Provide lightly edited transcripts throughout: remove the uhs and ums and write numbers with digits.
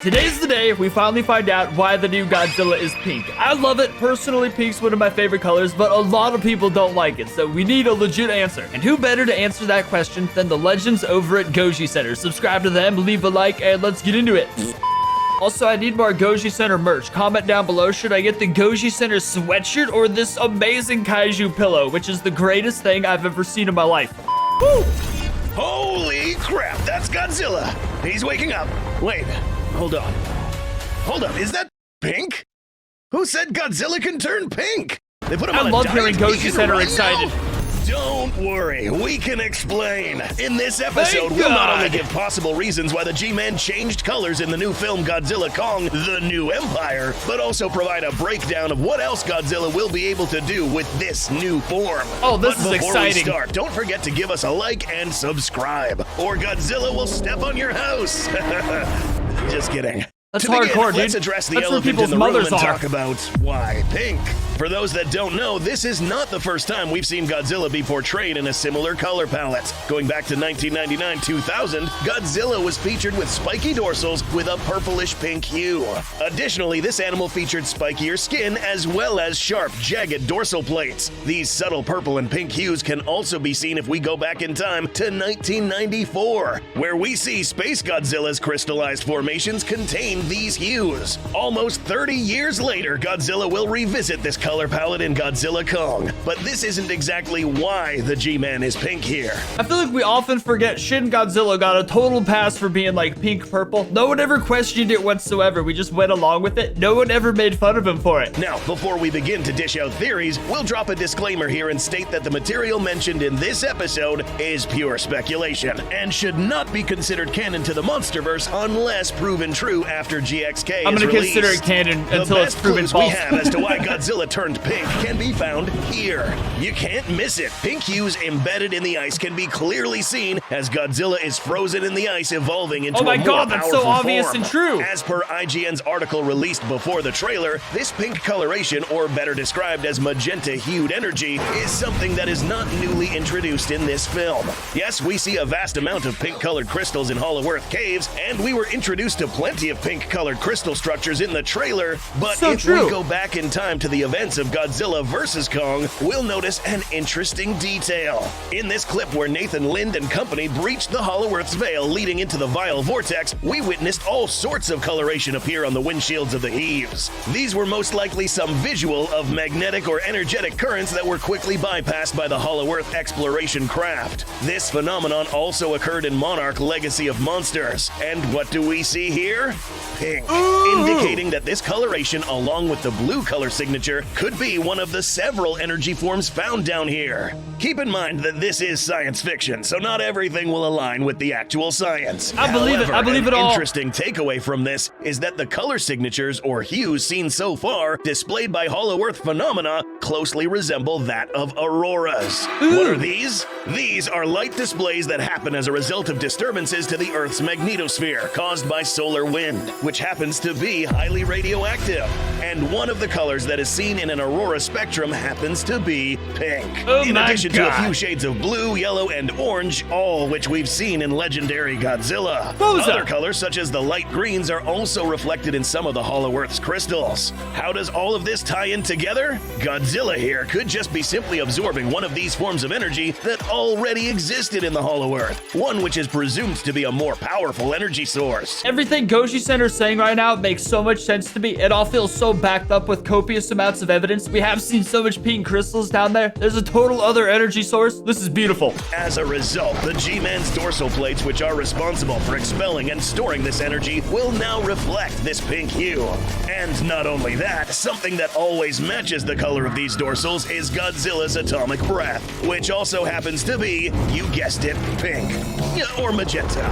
Today's the day we finally find out why the new Godzilla is pink. I love it. Personally, pink's one of my favorite colors, but a lot of people don't like it, so we need a legit answer. And who better to answer that question than the legends over at Goji Center? Subscribe to them, leave a like, and let's get into it. Also, I need more Goji Center merch. Comment down below, should I get the Goji Center sweatshirt or this amazing kaiju pillow, which is the greatest thing I've ever seen in my life. Woo! Holy crap, that's Godzilla. He's waking up. Wait, hold on. Hold up, is that pink? Who said Godzilla can turn pink? They put him on a love diet hearing Goji vegan Center right excited. now? Don't worry, we can explain. In this episode, Thank we'll not God. only give possible reasons why the G-Man changed colors in the new film Godzilla Kong, The New Empire, but also provide a breakdown of what else Godzilla will be able to do with this new form. Oh, this But is before exciting. we start, don't forget to give us a like and subscribe, or Godzilla will step on your house. Just kidding. That's To begin, hardcore, dude. let's address the That's where elephant in people's the room mothers and are. talk about why pink. For those that don't know, this is not the first time we've seen Godzilla be portrayed in a similar color palette. Going back to 1999-2000, Godzilla was featured with spiky dorsals with a purplish pink hue. Additionally, this animal featured spikier skin as well as sharp, jagged dorsal plates. These subtle purple and pink hues can also be seen if we go back in time to 1994, where we see Space Godzilla's crystallized formations contain these hues. Almost 30 years later, Godzilla will revisit this color palette in Godzilla Kong, but this isn't exactly why the G-Man is pink here. I feel like we often forget Shin Godzilla got a total pass for being like pink purple. No one ever questioned it whatsoever. We just went along with it. No one ever made fun of him for it. Now, before we begin to dish out theories, we'll drop a disclaimer here and state that the material mentioned in this episode is pure speculation and should not be considered canon to the Monsterverse unless proven true after GXK I'm is gonna released. consider it canon The until it's best proven clues false. we have as to why Godzilla turned pink can be found here. You can't miss it. Pink hues embedded in the ice can be clearly seen as Godzilla is frozen in the ice, evolving into Oh my a more God, that's so powerful obvious form. and true. As per IGN's article released before the trailer, this pink coloration, or better described as magenta-hued energy, is something that is not newly introduced in this film. Yes, we see a vast amount of pink-colored crystals in Hollow Earth caves, and we were introduced to plenty of pink-colored crystal structures in the trailer, but So if true. we go back in time to the events of Godzilla vs. Kong, we'll notice an interesting detail. In this clip where Nathan Lind and company breached the Hollow Earth's veil leading into the Vile Vortex, we witnessed all sorts of coloration appear on the windshields of the Heaves. These were most likely some visual of magnetic or energetic currents that were quickly bypassed by the Hollow Earth exploration craft. This phenomenon also occurred in Monarch Legacy of Monsters. And what do we see here? Pink, indicating that this coloration, along with the blue color signature, could be one of the several energy forms found down here. Keep in mind that this is science fiction, so not everything will align with the actual science. I believe it. I believe it all. An interesting takeaway from this is that the color signatures or hues seen so far displayed by Hollow Earth phenomena closely resemble that of auroras. What are these? These are light displays that happen as a result of disturbances to the Earth's magnetosphere caused by solar wind, which happens to be highly radioactive. And one of the colors that is seen in an aurora spectrum happens to be pink. Oh in my addition to a God. few shades of blue, yellow, and orange, all which we've seen in legendary Godzilla. What was Other that? colors, such as the light greens, are also reflected in some of the Hollow Earth's crystals. How does all of this tie in together? Godzilla here could just be simply absorbing one of these forms of energy that already existed in the Hollow Earth, one which is presumed to be a more powerful energy source. Everything Goji Center is saying right now makes so much sense to me. It all feels so backed up with copious amounts of evidence. We have seen so much pink crystals down there. There's a total other energy source. This is beautiful. As a result, the G-Man's dorsal plates, which are responsible for expelling and storing this energy, will now reflect this pink hue. And not only that, something that always matches the color of these dorsals is Godzilla's atomic breath, which also happens to be, you guessed it, pink. Or magenta.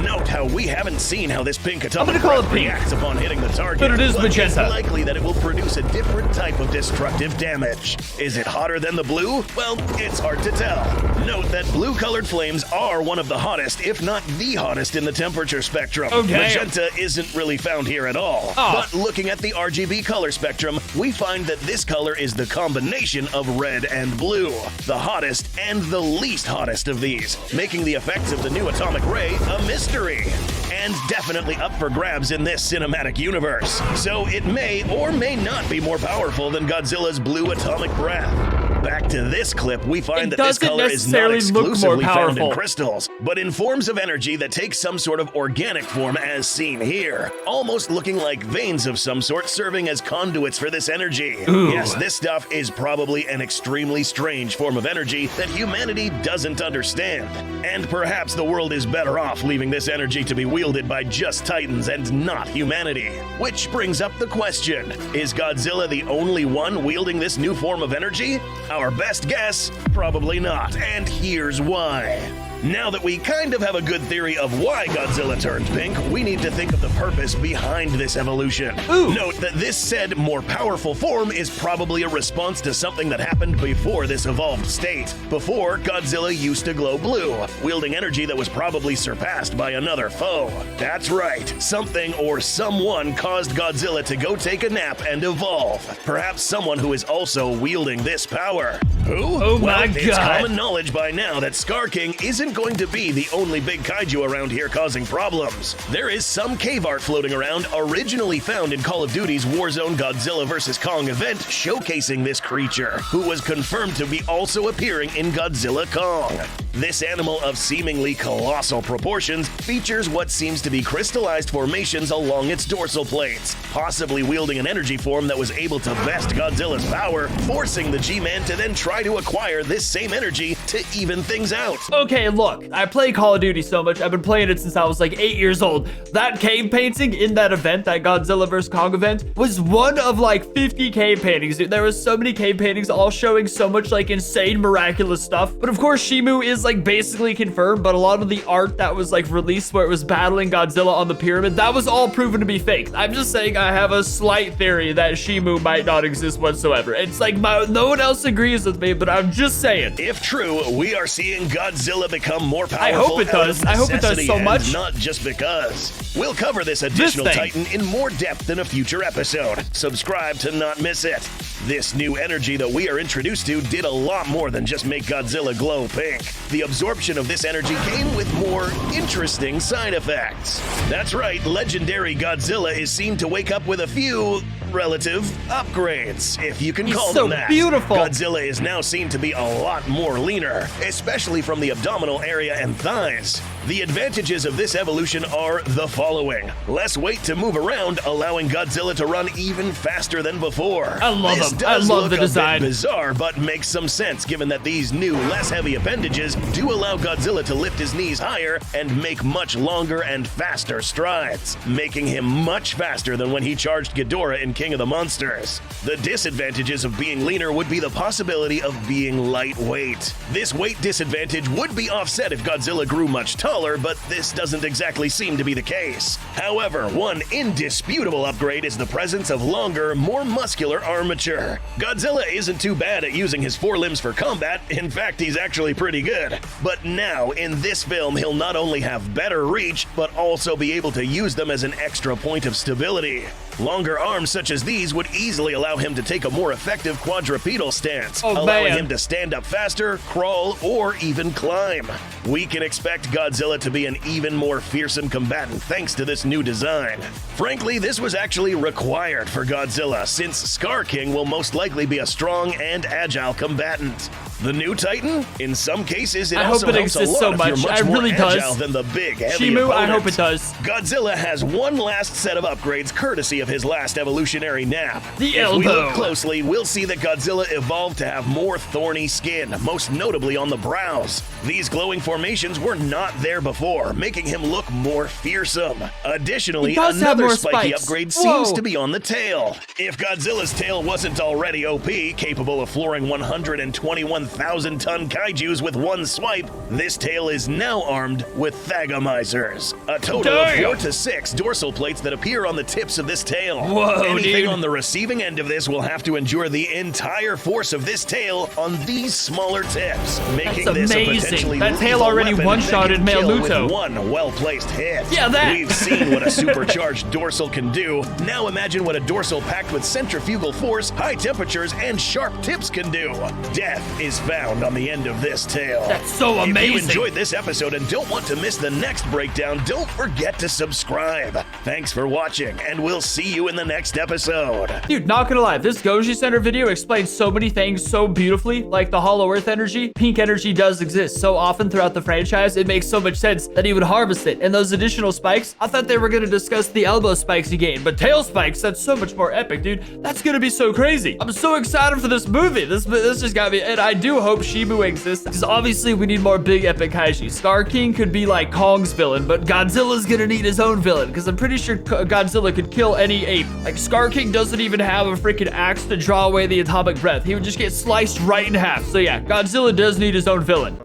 Note how we haven't seen how this pink atomic gonna call breath it pink. reacts upon hitting the target, But it is it's magenta. likely that it will produce a different type of destructive damage. Is it hotter than the blue? Well, it's hard to tell. Note that blue-colored flames are one of the hottest, if not the hottest, in the temperature spectrum. Oh, damn. Magenta isn't really found here at all. Oh. But looking at the RGB color spectrum, we find that this color is the combination of red and blue, the hottest and the least hottest of these, making the effects of the new atomic ray a mystery. And and definitely up for grabs in this cinematic universe. So it may or may not be more powerful than Godzilla's blue atomic breath. Back to this clip, we find that this color is not exclusively found in crystals, but in forms of energy that take some sort of organic form as seen here, almost looking like veins of some sort serving as conduits for this energy. Ooh. Yes, this stuff is probably an extremely strange form of energy that humanity doesn't understand. And perhaps the world is better off leaving this energy to be wielded by just Titans and not humanity. Which brings up the question, is Godzilla the only one wielding this new form of energy? Our best guess, probably not, and here's why. Now that we kind of have a good theory of why Godzilla turned pink, we need to think of the purpose behind this evolution. Ooh. Note that this said more powerful form is probably a response to something that happened before this evolved state. Before, Godzilla used to glow blue, wielding energy that was probably surpassed by another foe. That's right, something or someone caused Godzilla to go take a nap and evolve. Perhaps someone who is also wielding this power. Who? Oh my God. It's common knowledge by now that Scar King isn't going to be the only big kaiju around here causing problems. There is some cave art floating around originally found in Call of Duty's Warzone Godzilla vs. Kong event showcasing this creature, who was confirmed to be also appearing in Godzilla Kong. This animal of seemingly colossal proportions features what seems to be crystallized formations along its dorsal plates, possibly wielding an energy form that was able to best Godzilla's power, forcing the G-Man to then try to acquire this same energy to even things out. Okay, look, I play Call of Duty so much. I've been playing it since I was like 8 years old. That cave painting in that event, that Godzilla vs. Kong event, was one of like 50 cave paintings. Dude, there was so many cave paintings all showing so much like insane, miraculous stuff. But of course, Shimu is like basically confirmed, but a lot of the art that was like released where it was battling Godzilla on the pyramid, that was all proven to be fake. I'm just saying I have a slight theory that Shimu might not exist whatsoever. It's like no one else agrees with me, but I'm just saying. If true, we are seeing Godzilla become more powerful. I hope it does. I hope it does so much. Not just because. We'll cover this additional Titan in more depth in a future episode. Subscribe to not miss it. This new energy that we are introduced to did a lot more than just make Godzilla glow pink. The absorption of this energy came with more interesting side effects. That's right, legendary Godzilla is seen to wake up with a few relative upgrades, if you can call them that. Beautiful. Godzilla is now seen to be a lot more leaner, especially from the abdominal area and thighs. The advantages of this evolution are the following. Less weight to move around, allowing Godzilla to run even faster than before. I love them. I love the design. Bit bizarre, but makes some sense given that these new, less heavy appendages do allow Godzilla to lift his knees higher and make much longer and faster strides, making him much faster than when he charged Ghidorah in King of the Monsters. The disadvantages of being leaner would be the possibility of being lightweight. This weight disadvantage would be offset if Godzilla grew much taller, but this doesn't exactly seem to be the case. However, one indisputable upgrade is the presence of longer, more muscular armature. Godzilla isn't too bad at using his forelimbs for combat. In fact, he's actually pretty good. But now, in this film, he'll not only have better reach, but also be able to use them as an extra point of stability. Longer arms such as these would easily allow him to take a more effective quadrupedal stance, allowing him to stand up faster, crawl, or even climb. We can expect Godzilla to be an even more fearsome combatant thanks to this new design. Frankly, this was actually required for Godzilla, since Scar King will most likely be a strong and agile combatant. The new Titan? In some cases, it also helps a lot if you're much more agile than the big, heavy Shimu, opponent. I hope it does. Godzilla has one last set of upgrades courtesy of his last evolutionary nap. The elbow. If we look closely, we'll see that Godzilla evolved to have more thorny skin, most notably on the brows. These glowing formations were not there before, making him look more fearsome. Additionally, another spiky upgrade seems to be on the tail. If Godzilla's tail wasn't already OP, capable of flooring 121,000-ton kaijus with one swipe, this tail is now armed with thagomizers. A total of 4 to 6 dorsal plates that appear on the tips of this tail. Whoa, anything on the receiving end of this will have to endure the entire force of this tail on these smaller tips, making this a potentially that tail already one-shotted Male Muto with one well-placed hit. Yeah, that. We've seen what a supercharged dorsal can do. Now imagine what a dorsal packed with centrifugal force, high temperatures, and sharp tips can do. Death is is found on the end of this tale. That's so If you amazing. enjoyed this episode and don't want to miss the next breakdown, don't forget to subscribe. Thanks for watching, and we'll see you in the next episode. Dude, not gonna lie, this Goji Center video explains so many things so beautifully, like the Hollow Earth energy. Pink energy does exist so often throughout the franchise, it makes so much sense that he would harvest it. And those additional spikes, I thought they were gonna discuss the elbow spikes he gained, but tail spikes, that's so much more epic, dude. That's gonna be so crazy. I'm so excited for this movie. This just got me, and I do hope Shimu exists, because obviously we need more big epic kaiji. Scar King could be like Kong's villain, but Godzilla's gonna need his own villain, because I'm pretty sure Godzilla could kill any ape. Like, Scar King doesn't even have a freaking axe to draw away the atomic breath. He would just get sliced right in half. So yeah, Godzilla does need his own villain.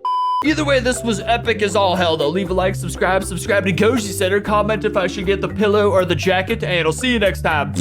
Either way, this was epic as all hell, though. Leave a like, subscribe to Goji Center, comment if I should get the pillow or the jacket, and I'll see you next time.